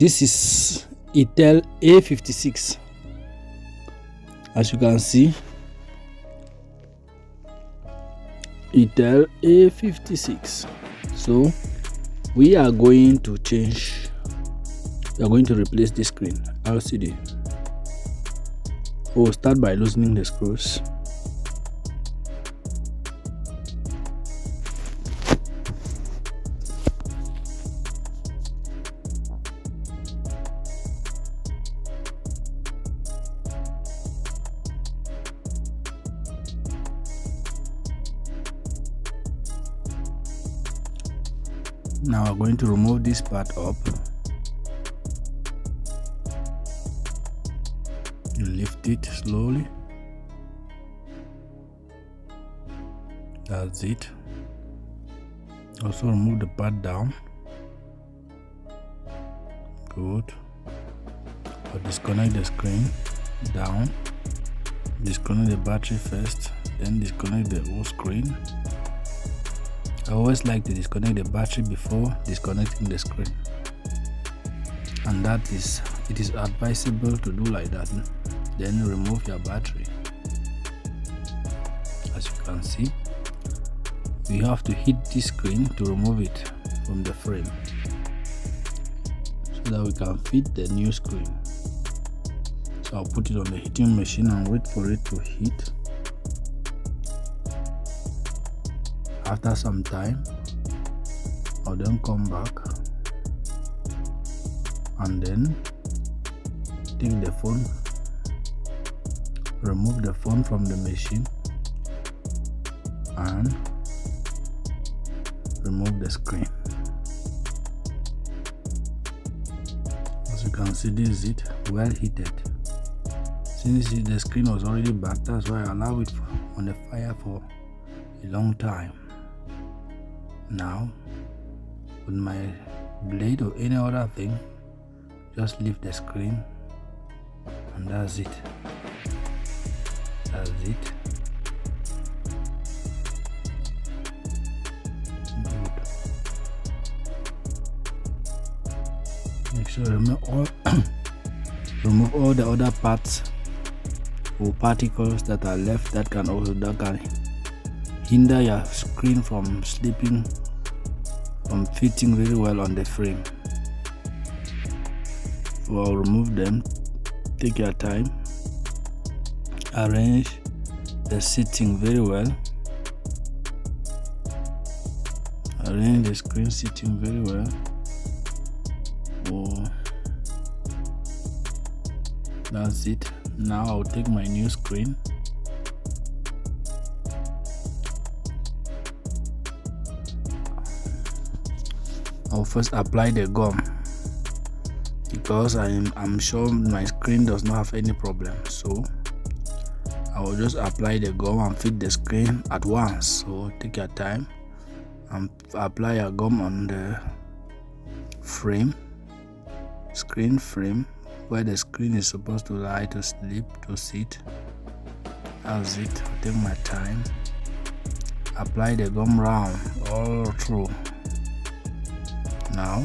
This is Itel A56. As you can see, Itel A56. So we are going to replace this screen LCD. We'll start by loosening the screws. Now we're going to remove this part up. You lift it slowly. That's it. Also remove the part down. Good. Or disconnect the screen down. Disconnect the battery first, then disconnect the whole screen. I always like to disconnect the battery before disconnecting the screen, and it is advisable to do like that. Then remove your battery. As you can see, we have to hit this screen to remove it from the frame so that we can fit the new screen. So I'll put it on the heating machine and wait for it to heat. After some time, I'll then come back and then take the phone, remove the phone from the machine and remove the screen. As you can see, this is it, well heated. Since the screen was already back, that's why I allow it on the fire for a long time. Now, with my blade or any other thing, just lift the screen and that's it. That's it. Good. Make sure you remove all the other parts or particles that are left that can hinder your screen from fitting very well on the frame. So I'll remove them. Take your time. Arrange the seating very well. Arrange the screen seating very well. Oh, that's it. Now I'll take my new screen. I'll first apply the gum because I'm sure my screen does not have any problem. So I will just apply the gum and fit the screen at once. So take your time and apply your gum on the screen frame where the screen is supposed to lie, to sleep, to sit. That's it. I'll take my time. Apply the gum round all through. Now,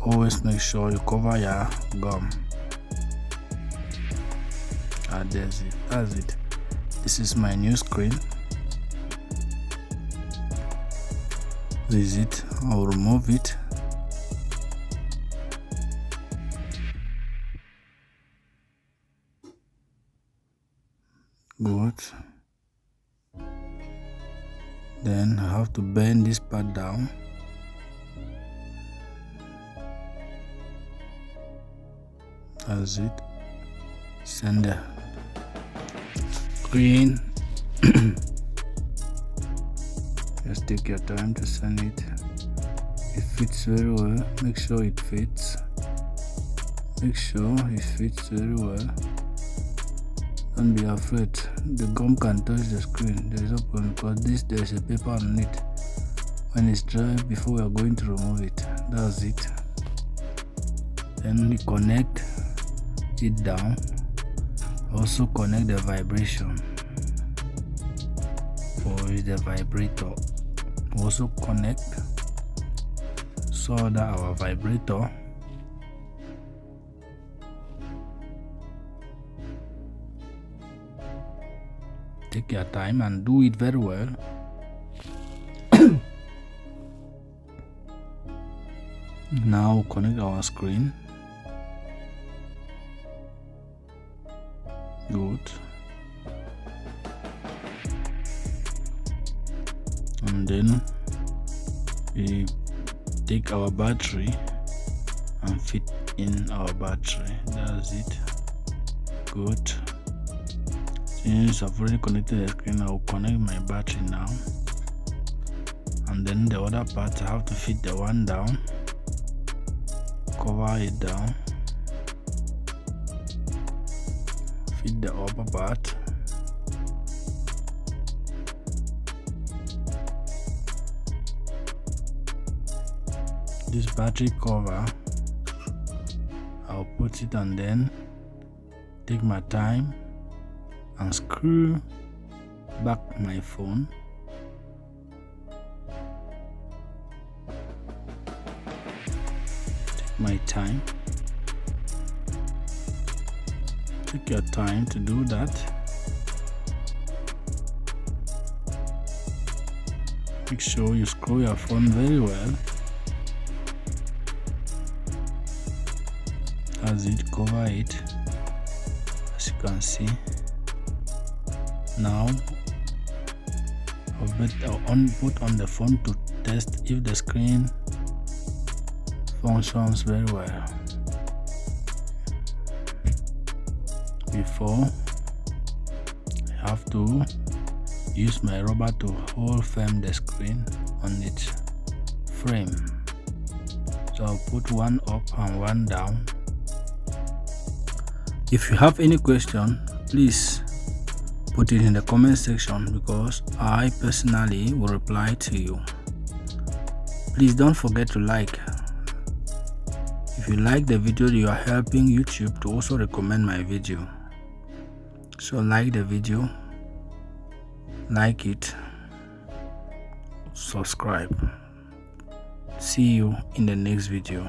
always make sure you cover your gum. And that's it. That's it. This is my new screen. This is it. I'll remove it. Good. Then I have to bend this part down. That's it. Send the screen. Just take your time to send it. It fits very well. Make sure it fits. Make sure it fits very well. Don't be afraid. The gum can touch the screen. There is no problem because there is a paper on it. When it's dry, before we are going to remove it. That's it. Then we connect it down. Also connect the vibration or the vibrator. Also connect so that our vibrator take your time and do it very well. Now connect our screen. Good. And then we take our battery and fit in our battery. That's it. Good. Since I've already connected the screen, I'll connect my battery now. And then the other part, I have to fit the one down, cover it down, fit the upper part. This battery cover, I'll put it and then take my time and screw back my phone. Take my time. Take your time to do that. Make sure you screw your phone very well. As it, cover it, as you can see. Now I'll put on the phone to test if the screen functions very well. Before, I have to use my rubber to hold firm the screen on its frame. So I'll put one up and one down. If you have any question, please put it in the comment section because I personally will reply to you. Please don't forget to like. If you like the video, you are helping YouTube to also recommend my video. So like the video, like it, subscribe. See you in the next video.